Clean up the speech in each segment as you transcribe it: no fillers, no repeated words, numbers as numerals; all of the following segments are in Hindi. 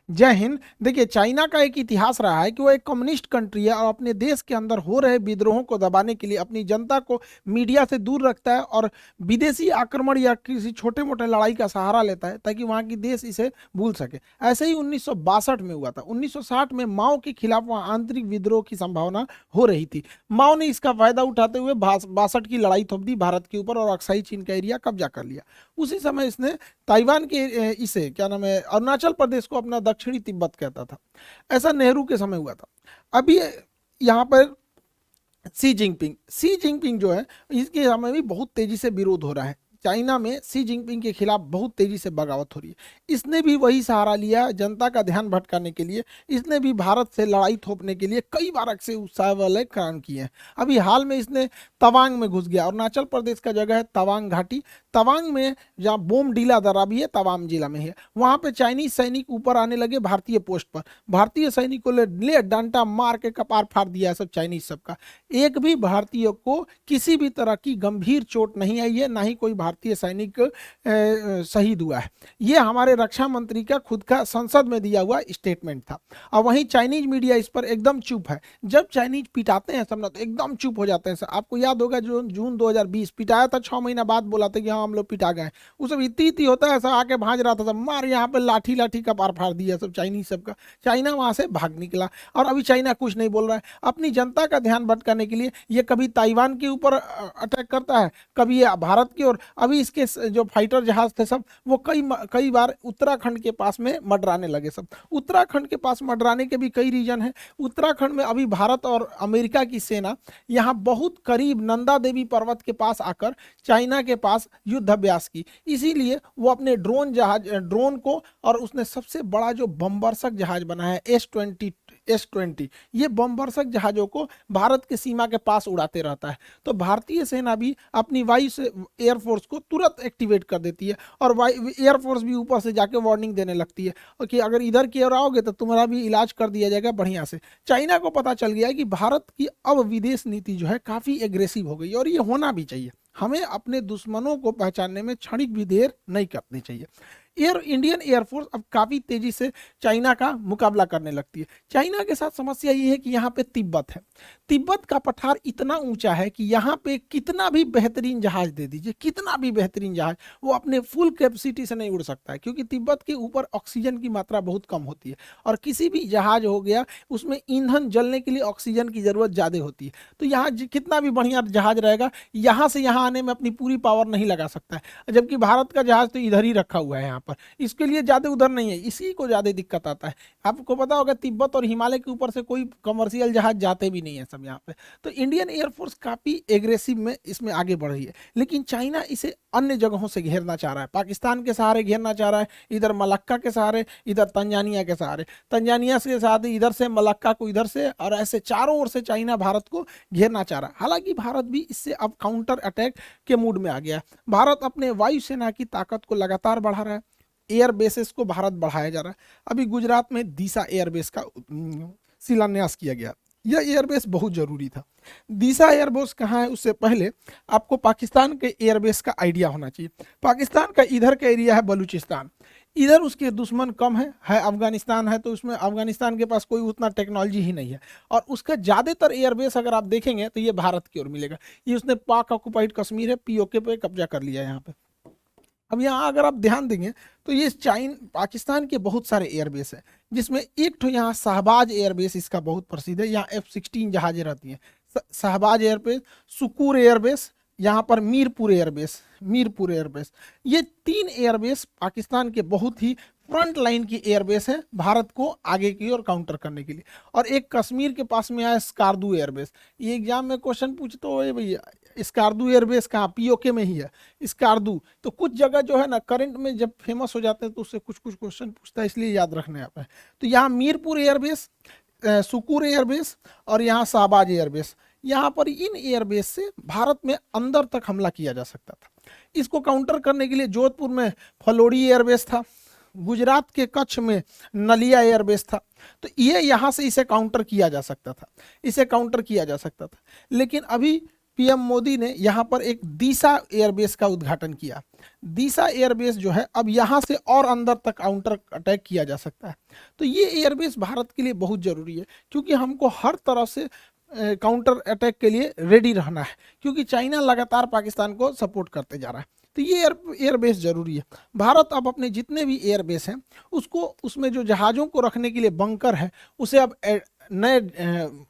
जय हिंद। देखिए, चाइना का एक इतिहास रहा है कि वो एक कम्युनिस्ट कंट्री है और अपने देश के अंदर हो रहे विद्रोहों को दबाने के लिए अपनी जनता को मीडिया से दूर रखता है और विदेशी आक्रमण या किसी छोटे मोटे लड़ाई का सहारा लेता है ताकि वहाँ की देश इसे भूल सके। ऐसे ही 1962 में हुआ था। 1960 में माओ के खिलाफ वहाँ आंतरिक विद्रोह की संभावना हो रही थी। माओ ने इसका फायदा उठाते हुए 62 की लड़ाई थोप दी भारत के ऊपर और अक्साई चीन का एरिया कब्जा कर लिया। उसी समय इसने ताइवान के इसे क्या नाम है, अरुणाचल प्रदेश को अपना दक्षिणी तिब्बत कहता था। ऐसा नेहरू के समय हुआ था। अभी यहाँ पर सी जिनपिंग जो है, इसके समय भी बहुत तेजी से विरोध हो रहा है। चाइना में सी जिनपिंग के खिलाफ बहुत तेजी से बगावत हो रही है। इसने भी वही सहारा लिया जनता का ध्यान भटकाने के लिए। इसने भी भारत से लड़ाई थोपने के लिए कई बार अक्सर उत्साह वाले काम किए हैं। अभी हाल में इसने तवांग में घुस गया। अरुणाचल प्रदेश का जगह है तवांग घाटी। तवांग में जहाँ बोमडीला दर्रा भी है, तवांग जिला में है, वहां पे चाइनीज सैनिक ऊपर आने लगे भारतीय पोस्ट पर। भारतीय सैनिकों ने ले डंडा मार के कपार फाड़ दिया है सब चाइनीज सबका। एक भी भारतीय को किसी भी तरह की गंभीर चोट नहीं आई है, ना ही कोई भारतीय सैनिक शहीद हुआ है। ये हमारे रक्षा मंत्री का खुद का संसद में दिया हुआ स्टेटमेंट था। और वहीं चाइनीज मीडिया इस पर एकदम चुप है। जब चाइनीज पिटाते हैं सब ना तो एकदम चुप हो जाते हैं। आपको याद होगा जो जून 2020 पिटाया था, 6 महीना बाद बोला था कि हाँ हम लोग पिटा गए। वो सब इतनी होता है, ऐसा आके भाज रहा था, सब मार यहाँ पे लाठी लाठी का पार फाड़ दिया सब चाइनीज सबका। चाइना वहां से भाग निकला और अभी चाइना कुछ नहीं बोल रहा है। अपनी जनता का ध्यान भटकाने के लिए ये कभी ताइवान के ऊपर अटैक करता है, कभी ये भारत की ओर। अभी इसके जो फाइटर जहाज थे सब वो कई बार उत्तराखंड के पास में मडराने लगे सब। उत्तराखंड के पास मडराने के भी कई रीजन है। उत्तराखंड में अभी भारत और अमेरिका की सेना यहाँ बहुत करीब नंदा देवी पर्वत के पास आकर चाइना के पास युद्ध अभ्यास की। इसीलिए वो अपने ड्रोन को, और उसने सबसे बड़ा जो बमवर्षक जहाज बना है S-20 ये बमवर्षक जहाजों को भारत के सीमा के पास उड़ाते रहता है। तो भारतीय सेना भी अपनी वायु से एयरफोर्स को तुरंत एक्टिवेट कर देती है और एयरफोर्स भी ऊपर से जाके वार्निंग देने लगती है कि अगर इधर की ओर आओगे तो तुम्हारा भी इलाज कर दिया जाएगा बढ़िया से। चाइना को पता चल गया है कि भारत की अब विदेश नीति जो है काफ़ी एग्रेसिव हो गई और ये होना भी चाहिए। हमें अपने दुश्मनों को पहचानने में क्षणिक भी देर नहीं करनी चाहिए। इंडियन एयरफोर्स अब काफ़ी तेजी से चाइना का मुकाबला करने लगती है। चाइना के साथ समस्या ये है कि यहाँ पे तिब्बत है। तिब्बत का पठार इतना ऊंचा है कि यहाँ पे कितना भी बेहतरीन जहाज दे दीजिए, कितना भी बेहतरीन जहाज, वो अपने फुल कैपेसिटी से नहीं उड़ सकता है क्योंकि तिब्बत के ऊपर ऑक्सीजन की मात्रा बहुत कम होती है और किसी भी जहाज हो गया उसमें ईंधन जलने के लिए ऑक्सीजन की ज़रूरत ज़्यादा होती है। तो यहाँ कितना भी बढ़िया जहाज रहेगा, यहाँ से यहाँ आने में अपनी पूरी पावर नहीं लगा सकता है। जबकि भारत का जहाज तो इधर ही रखा हुआ है यहाँ पर, इसके लिए ज़्यादा उधर नहीं है, इसी को ज़्यादा दिक्कत आता है। आपको पता होगा तिब्बत और हिमालय के ऊपर से कोई कमर्शियल जहाज जाते भी नहीं है सब यहाँ पे। तो इंडियन एयरफोर्स काफ़ी एग्रेसिव में इसमें आगे बढ़ रही है। लेकिन चाइना इसे अन्य जगहों से घेरना चाह रहा है। पाकिस्तान के सहारे घेरना चाह रहा है, इधर मलक्का के सहारे, इधर तंजानिया के सहारे, तंजानिया के साथ इधर से मलक्का को इधर से, और ऐसे चारों ओर से चाइना भारत को घेरना चाह रहा है। हालांकि भारत भी इससे अब काउंटर अटैक के मूड में आ गया है। भारत अपने वायुसेना की ताकत को लगातार बढ़ा रहा है। एयर बेसेस को भारत बढ़ाया जा रहा है। अभी गुजरात में दीसा एयरबेस का शिलान्यास किया गया। यह एयरबेस बहुत जरूरी था। दीसा एयरबेस कहाँ है उससे पहले आपको पाकिस्तान के एयरबेस का आइडिया होना चाहिए। पाकिस्तान का इधर का एरिया है बलूचिस्तान, इधर उसके दुश्मन कम है अफगानिस्तान है, तो उसमें अफगानिस्तान के पास कोई उतना टेक्नोलॉजी ही नहीं है। और उसका ज़्यादातर एयरबेस अगर आप देखेंगे तो ये भारत की ओर मिलेगा। ये उसने पाक ऑक्युपाइड कश्मीर है, POK पे कब्जा कर लिया है यहाँ पे। अब यहाँ अगर आप ध्यान देंगे तो ये पाकिस्तान के बहुत सारे एयरबेस हैं, जिसमें एक तो यहाँ शहबाज एयरबेस इसका बहुत प्रसिद्ध है। यहाँ F-16 जहाजें रहती हैं। शहबाज एयरबेस, सुकूर एयरबेस, यहाँ पर मीरपुर एयरबेस, ये 3 एयरबेस पाकिस्तान के बहुत ही फ्रंट लाइन की एयरबेस है भारत को आगे की ओर काउंटर करने के लिए। और एक कश्मीर के पास में आया स्कार्दू एयरबेस। ये एग्जाम में क्वेश्चन पूछते हो भैया स्कार्दू एयरबेस कहाँ, POK में ही है स्कार्दू। तो कुछ जगह जो है ना करंट में जब फेमस हो जाते हैं तो उससे कुछ क्वेश्चन पूछता है, इसलिए याद रखने आप है। तो यहाँ मीरपुर एयरबेस, सुकूर एयरबेस और यहाँ शहबाज एयरबेस, यहाँ पर इन एयरबेस से भारत में अंदर तक हमला किया जा सकता था। इसको काउंटर करने के लिए जोधपुर में फलोड़ी एयरबेस था, गुजरात के कच्छ में नलिया एयरबेस था। तो ये यहाँ से इसे काउंटर किया जा सकता था, लेकिन अभी पीएम मोदी ने यहाँ पर एक दीसा एयरबेस का उद्घाटन किया। दीसा एयरबेस जो है अब यहाँ से और अंदर तक काउंटर अटैक किया जा सकता है। तो ये एयरबेस भारत के लिए बहुत जरूरी है, क्योंकि हमको हर तरह से काउंटर अटैक के लिए रेडी रहना है, क्योंकि चाइना लगातार पाकिस्तान को सपोर्ट करते जा रहा है। तो ये एयरबेस जरूरी है। भारत अब अपने जितने भी एयरबेस हैं उसको, उसमें जो जहाज़ों को रखने के लिए बंकर है उसे अब नए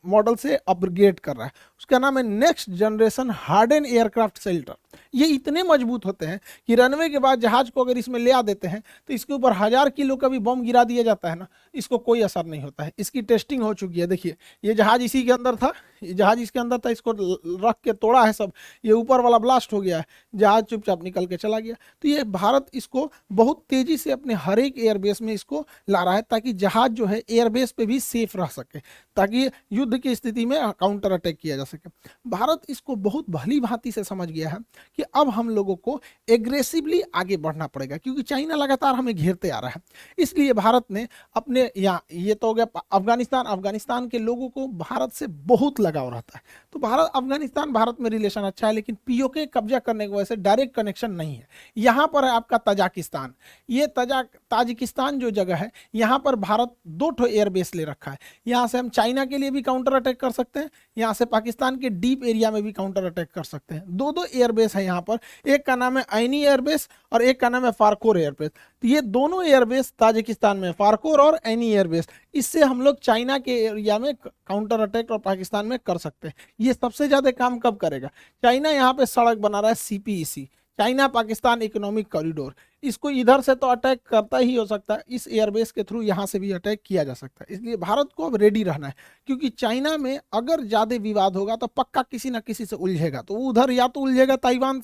मॉडल से अपग्रेड कर रहा है। उसका नाम है next generation harden aircraft shelter. ये इतने मजबूत होते हैं कि रनवे के बाद जहाज को अगर इसमें ले आ देते हैं तो इसके ऊपर 1000 किलो का भी बम गिरा दिया जाता है ना, इसको कोई असर नहीं होता है। इसकी टेस्टिंग हो चुकी है। देखिए ये जहाज इसी के अंदर था, ये जहाज इसके अंदर था, इसको रख के तोड़ा है सब, ये ऊपर वाला ब्लास्ट हो गया है, जहाज चुपचाप निकल के चला गया। तो ये भारत इसको बहुत तेजी से अपने हर एक एयरबेस में इसको ला रहा है, ताकि जहाज जो है एयरबेस पे भी सेफ रह सके, ताकि युद्ध की स्थिति में काउंटर अटैक किया जा सके। भारत इसको बहुत भली भांति से समझ गया है कि अब हम लोगों को एग्रेसिवली आगे बढ़ना पड़ेगा, क्योंकि चाइना लगातार हमें घेरते आ रहा है। इसलिए भारत ने अपने यहाँ, ये तो हो गया अफगानिस्तान के लोगों को भारत से बहुत लगाव रहता है। तो भारत अफगानिस्तान भारत में रिलेशन अच्छा है, लेकिन पीओके कब्जा करने की वजह से डायरेक्ट कनेक्शन नहीं है। यहाँ पर है आपका तजाकिस्तान। ये ताजिकिस्तान जो जगह है, यहाँ पर भारत 2 एयरबेस ले रखा है। यहाँ से हम चाइना के लिए भी काउंटर अटैक कर सकते हैं, यहाँ से पाकिस्तान के डीप एरिया में भी काउंटर अटैक कर सकते हैं। 2 एयरबेस है यहाँ पर, एक का नाम है ऐनी एयरबेस और एक का नाम है फारकोर एयरबेस। तो ये दोनों एयरबेस ताजिकिस्तान में, फारकोर और ऐनी एयरबेस, इससे हम लोग चाइना के एरिया में काउंटर अटैक और पाकिस्तान में कर सकते हैं। ये सबसे ज्यादा काम कब करेगा? चाइना यहाँ पे सड़क बना रहा है CPEC, China Pakistan economic corridor. इसको इधर से तो अटैक करता ही हो सकता है, इस एयरबेस के थ्रू यहाँ से भी अटैक किया जा सकता है। इसलिए भारत को अब रेडी रहना है, क्योंकि चाइना में अगर ज़्यादा विवाद होगा तो पक्का किसी ना किसी से उलझेगा। तो वो उधर या तो उलझेगा ताइवान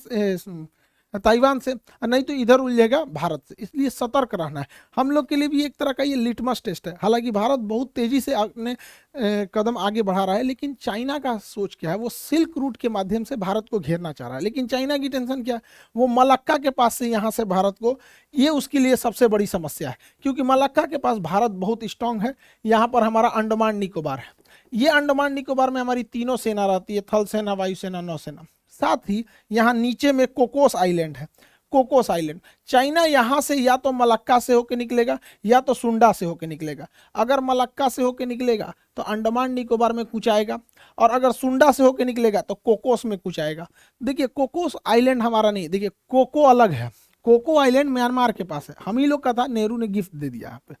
से, और नहीं तो इधर उलझेगा भारत से। इसलिए सतर्क रहना है। हम लोग के लिए भी एक तरह का ये लिटमस टेस्ट है। हालांकि भारत बहुत तेजी से अपने कदम आगे बढ़ा रहा है, लेकिन चाइना का सोच क्या है, वो सिल्क रूट के माध्यम से भारत को घेरना चाह रहा है। लेकिन चाइना की टेंशन क्या है, वो मलक्का के पास से यहाँ से भारत को, ये उसके लिए सबसे बड़ी समस्या है, क्योंकि मलक्का के पास भारत बहुत स्ट्रांग है। यहाँ पर हमारा अंडमान निकोबार है, ये अंडमान निकोबार में हमारी तीनों सेना रहती है, थल सेना, वायुसेना, नौसेना। साथ ही यहाँ नीचे में कोकोस आइलैंड है, कोकोस आइलैंड। चाइना यहाँ से या तो मलक्का से होकर निकलेगा या तो सुंडा से होकर निकलेगा। अगर मलक्का से होकर निकलेगा तो अंडमान निकोबार में कुछ आएगा, और अगर सुंडा से होकर निकलेगा तो कोकोस में कुछ आएगा। देखिए कोकोस आइलैंड हमारा नहीं, देखिए कोको अलग है। कोको आइलैंड म्यांमार के पास है, हम ही लोग का था, नेहरू ने गिफ्ट दे दिया यहाँ पे।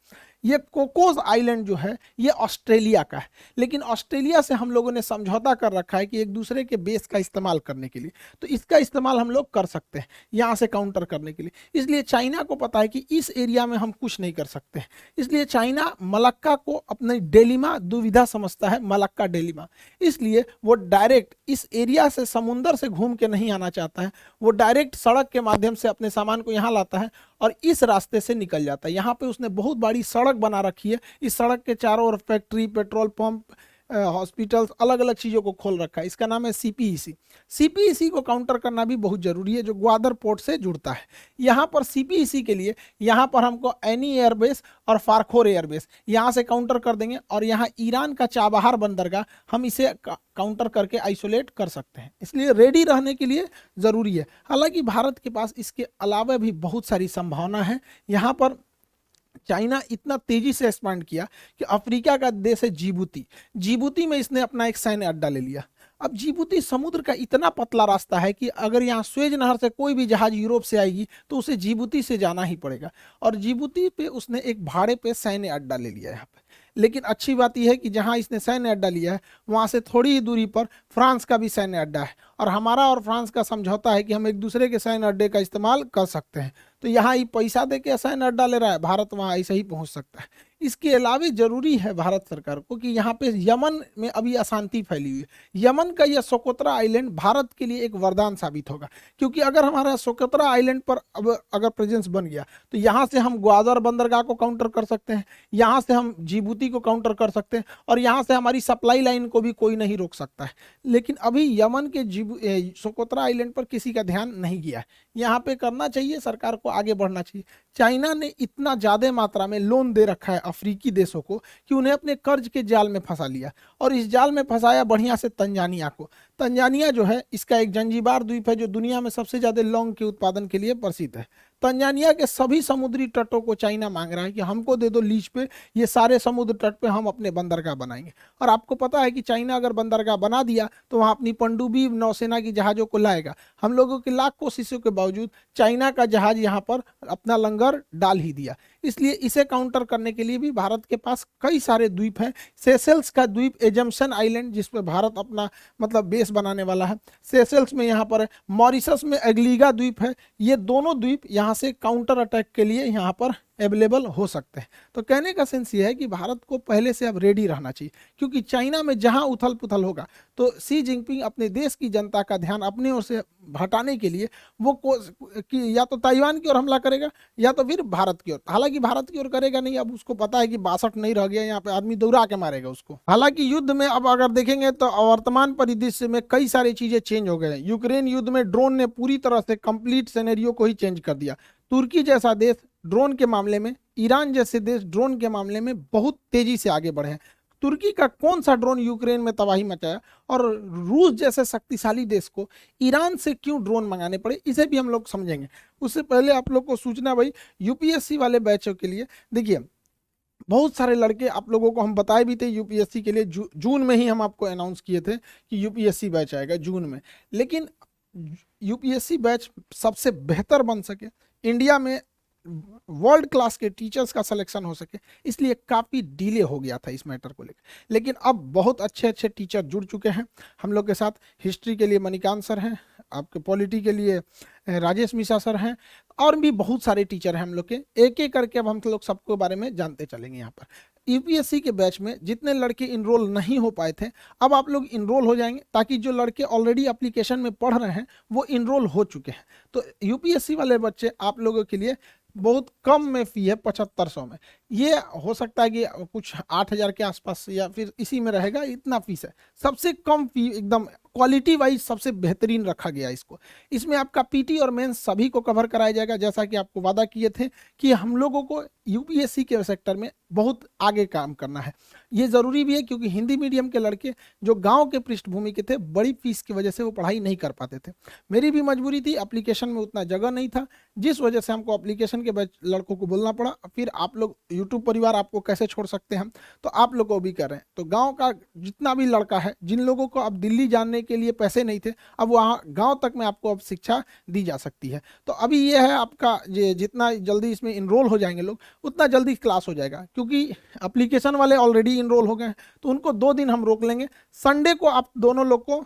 ये कोकोस आइलैंड जो है ये ऑस्ट्रेलिया का है, लेकिन ऑस्ट्रेलिया से हम लोगों ने समझौता कर रखा है कि एक दूसरे के बेस का इस्तेमाल करने के लिए, तो इसका इस्तेमाल हम लोग कर सकते हैं यहाँ से काउंटर करने के लिए। इसलिए चाइना को पता है कि इस एरिया में हम कुछ नहीं कर सकते, इसलिए चाइना मलक्का को अपनी डेलिमा दुविधा समझता है, मलक्का डेलिमा। इसलिए वो डायरेक्ट इस एरिया से, समुंदर से घूम के नहीं आना चाहता है, वो डायरेक्ट सड़क के माध्यम से अपने सामान को यहाँ लाता है और इस रास्ते से निकल जाता है। यहाँ पे उसने बहुत बड़ी सड़क बना रखी है, इस सड़क के चारों ओर फैक्ट्री, पेट्रोल पंप, हॉस्पिटल्स, अलग अलग चीज़ों को खोल रखा है। इसका नाम है सीपीईसी। सीपीईसी को काउंटर करना भी बहुत जरूरी है, जो ग्वादर पोर्ट से जुड़ता है। यहाँ पर सीपीईसी के लिए यहाँ पर हमको ऐनी एयरबेस और फारखोर एयरबेस यहाँ से काउंटर कर देंगे, और यहाँ ईरान का चाबहार बंदरगाह हम इसे काउंटर करके आइसोलेट कर सकते हैं। इसलिए रेडी रहने के लिए ज़रूरी है। हालांकि भारत के पास इसके अलावा भी बहुत सारी संभावना है। यहाँ पर चाइना इतना तेजी से एक्सपांड किया कि अफ्रीका का देश है जिबूती, जिबूती में इसने अपना एक सैन्य अड्डा ले लिया। अब जिबूती समुद्र का इतना पतला रास्ता है कि अगर यहाँ स्वेज नहर से कोई भी जहाज यूरोप से आएगी तो उसे जिबूती से जाना ही पड़ेगा, और जिबूती पे उसने एक भाड़े पे सैन्य अड्डा ले लिया यहाँ पे। लेकिन अच्छी बात यह है कि जहाँ इसने सैन्य अड्डा लिया है वहाँ से थोड़ी ही दूरी पर फ्रांस का भी सैन्य अड्डा है, और हमारा और फ्रांस का समझौता है कि हम एक दूसरे के सैन्य अड्डे का इस्तेमाल कर सकते हैं। तो यहाँ ये पैसा दे के सैन्य अड्डा ले रहा है, भारत वहाँ ऐसे ही पहुँच सकता है। इसके अलावा जरूरी है भारत सरकार को कि यहाँ पे यमन में अभी अशांति फैली हुई है, यमन का यह सोकोत्रा आइलैंड भारत के लिए एक वरदान साबित होगा, क्योंकि अगर हमारा सोकोत्रा आइलैंड पर अब अगर प्रेजेंस बन गया तो यहाँ से हम ग्वादर बंदरगाह को काउंटर कर सकते हैं, यहाँ से हम जिबूती को काउंटर कर सकते हैं, और यहाँ से हमारी सप्लाई लाइन को भी कोई नहीं रोक सकता है। लेकिन अभी यमन के सोकोत्रा आइलैंड पर किसी का ध्यान नहीं गया है, यहाँ पे करना चाहिए, सरकार को आगे बढ़ना चाहिए। चाइना ने इतना ज्यादा मात्रा में लोन दे रखा है अफ्रीकी देशों को कि उन्हें अपने कर्ज के जाल में फंसा लिया, और इस जाल में फंसाया बढ़िया से तंजानिया को। तंजानिया जो है, इसका एक जंजीबार द्वीप है जो दुनिया में सबसे ज्यादा लौंग के उत्पादन के लिए प्रसिद्ध है। तंजानिया के सभी समुद्री तटों को चाइना मांग रहा है कि हमको दे दो लीज पे, ये सारे समुद्र तट पे हम अपने बंदरगाह बनाएंगे। और आपको पता है कि चाइना अगर बंदरगाह बना दिया तो वहां अपनी पनडुब्बी नौसेना की जहाजों को लाएगा। हम लोगों की लाख कोशिशों के बावजूद चाइना का जहाज यहाँ पर अपना लंगर डाल ही दिया। इसलिए इसे काउंटर करने के लिए भी भारत के पास कई सारे द्वीप हैं। सेशेल्स का द्वीप एजम्पशन आइलैंड, जिस पे भारत अपना मतलब बेस बनाने वाला है, सेशेल्स में यहाँ पर है। मॉरिशस में एग्लीगा द्वीप है। ये दोनों द्वीप यहाँ से काउंटर अटैक के लिए यहाँ पर अवेलेबल हो सकते हैं। तो कहने का सेंस ये है कि भारत को पहले से अब रेडी रहना चाहिए, क्योंकि चाइना में जहां उथल पुथल होगा तो सी जिनपिंग अपने देश की जनता का ध्यान अपने ओर से हटाने के लिए वो कि या तो ताइवान की ओर हमला करेगा या तो फिर भारत की ओर। हालांकि भारत की ओर करेगा नहीं, अब उसको पता है कि 62 नहीं रह गया, यहाँ पे आदमी दौड़ा के मारेगा उसको। हालांकि युद्ध में अब अगर देखेंगे तो वर्तमान परिदृश्य में कई सारी चीजें चेंज हो गए हैं। यूक्रेन युद्ध में ड्रोन ने पूरी तरह से कंप्लीट सिनेरियो को ही चेंज कर दिया। तुर्की जैसा देश ड्रोन के मामले में, ईरान जैसे देश ड्रोन के मामले में बहुत तेजी से आगे बढ़े हैं। तुर्की का कौन सा ड्रोन यूक्रेन में तबाही मचाया, और रूस जैसे शक्तिशाली देश को ईरान से क्यों ड्रोन मंगाने पड़े, इसे भी हम लोग समझेंगे। उससे पहले आप लोग को सूचना भाई, यूपीएससी वाले बैचों के लिए देखिए, बहुत सारे लड़के आप लोगों को हम बताए भी थे यूपीएससी के लिए। जून में ही हम आपको अनाउंस किए थे कि यूपीएससी बैच आएगा जून में। लेकिन यूपीएससी बैच सबसे बेहतर बन सके, इंडिया में वर्ल्ड क्लास के टीचर्स का सिलेक्शन हो सके, इसलिए काफ़ी डिले हो गया था इस मैटर को लेकर। लेकिन अब बहुत अच्छे अच्छे टीचर जुड़ चुके हैं हम लोग के साथ। हिस्ट्री के लिए मणिकांत सर हैं, आपके पॉलिटी के लिए राजेश मिश्रा सर हैं, और भी बहुत सारे टीचर हैं हम लोग के। एक एक करके अब हम लोग सबके बारे में जानते चलेंगे। यहाँ पर यूपीएससी के बैच में जितने लड़के इनरोल नहीं हो पाए थे, अब आप लोग इनरोल हो जाएंगे, ताकि जो लड़के ऑलरेडी एप्लीकेशन में पढ़ रहे हैं वो इनरोल हो चुके हैं। तो यूपीएससी वाले बच्चे आप लोगों के लिए बहुत कम में फी है, 7500 में। ये हो सकता है कि कुछ 8000 के आसपास या फिर इसी में रहेगा, इतना फीस है। सबसे कम फी, एकदम क्वालिटी वाइज सबसे बेहतरीन रखा गया इसको। इसमें आपका पीटी और मेंस सभी को कवर कराया जाएगा, जैसा कि आपको वादा किए थे कि हम लोगों को यूपीएससी के सेक्टर में बहुत आगे काम करना है। ये ज़रूरी भी है, क्योंकि हिंदी मीडियम के लड़के जो गांव के पृष्ठभूमि के थे, बड़ी फीस की वजह से वो पढ़ाई नहीं कर पाते थे। मेरी भी मजबूरी थी, एप्लीकेशन में उतना जगह नहीं था, जिस वजह से हमको एप्लीकेशन के लड़कों को बोलना पड़ा। फिर आप लोग यूट्यूब परिवार आपको कैसे छोड़ सकते हैं, तो आप लोग को भी कर रहे हैं। तो गाँव का जितना भी लड़का है, जिन लोगों को अब दिल्ली जाने के लिए पैसे नहीं थे, अब वहाँ गाँव तक में आपको अब शिक्षा दी जा सकती है। तो अभी ये है आपका, जितना जल्दी इसमें इनरोल हो जाएंगे लोग, उतना जल्दी क्लास हो जाएगा। क्योंकि एप्लीकेशन वाले ऑलरेडी इनरोल हो गए हैं, तो उनको 2 दिन हम रोक लेंगे। संडे को आप दोनों लोग को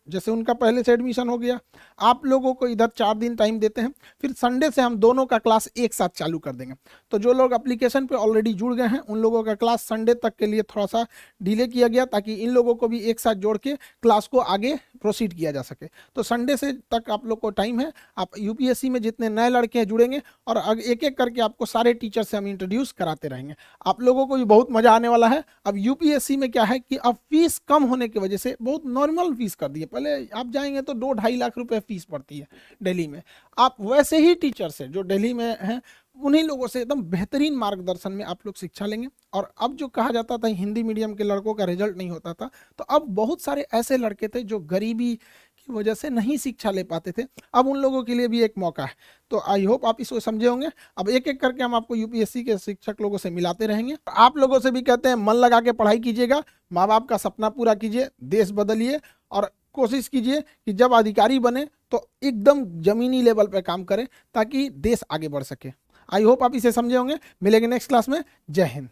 जैसे उनका पहले से एडमिशन हो गया, आप लोगों को इधर 4 दिन टाइम देते हैं, फिर संडे से हम दोनों का क्लास एक साथ चालू कर देंगे। तो जो लोग एप्लीकेशन पे ऑलरेडी जुड़ गए हैं, उन लोगों का क्लास संडे तक के लिए थोड़ा सा डिले किया गया, ताकि इन लोगों को भी एक साथ जोड़ के क्लास को आगे प्रोसीड किया जा सके। तो संडे से तक आप लोग को टाइम है। आप यूपीएससी में जितने नए लड़के हैं जुड़ेंगे, और एक एक करके आपको सारे टीचर से हम इंट्रोड्यूस कराते रहेंगे। आप लोगों को भी बहुत मजा आने वाला है। अब यूपीएससी में क्या है कि अब फीस कम होने की वजह से बहुत नॉर्मल फीस कर दी है। पहले आप जाएंगे तो 2-2.5 लाख रुपए फीस पड़ती है दिल्ली में। आप वैसे ही टीचर से जो दिल्ली में हैं, उन्हीं लोगों से एकदम बेहतरीन मार्गदर्शन में आप लोग शिक्षा लेंगे। और अब जो कहा जाता था हिंदी मीडियम के लड़कों का रिजल्ट नहीं होता था, तो अब बहुत सारे ऐसे लड़के थे जो गरीबी की वजह से नहीं शिक्षा ले पाते थे, अब उन लोगों के लिए भी एक मौका है। तो आई होप आप इसको समझे होंगे। अब एक एक करके हम आपको यूपीएससी के शिक्षक लोगों से मिलाते रहेंगे। आप लोगों से भी कहते हैं, मन लगा के पढ़ाई कीजिएगा, माँ बाप का सपना पूरा कीजिए, देश बदलिए, और कोशिश कीजिए कि जब अधिकारी बने तो एकदम जमीनी लेवल पर काम करें, ताकि देश आगे बढ़ सके। आई होप आप इसे समझे होंगे। मिलेंगे नेक्स्ट क्लास में। जय हिंद।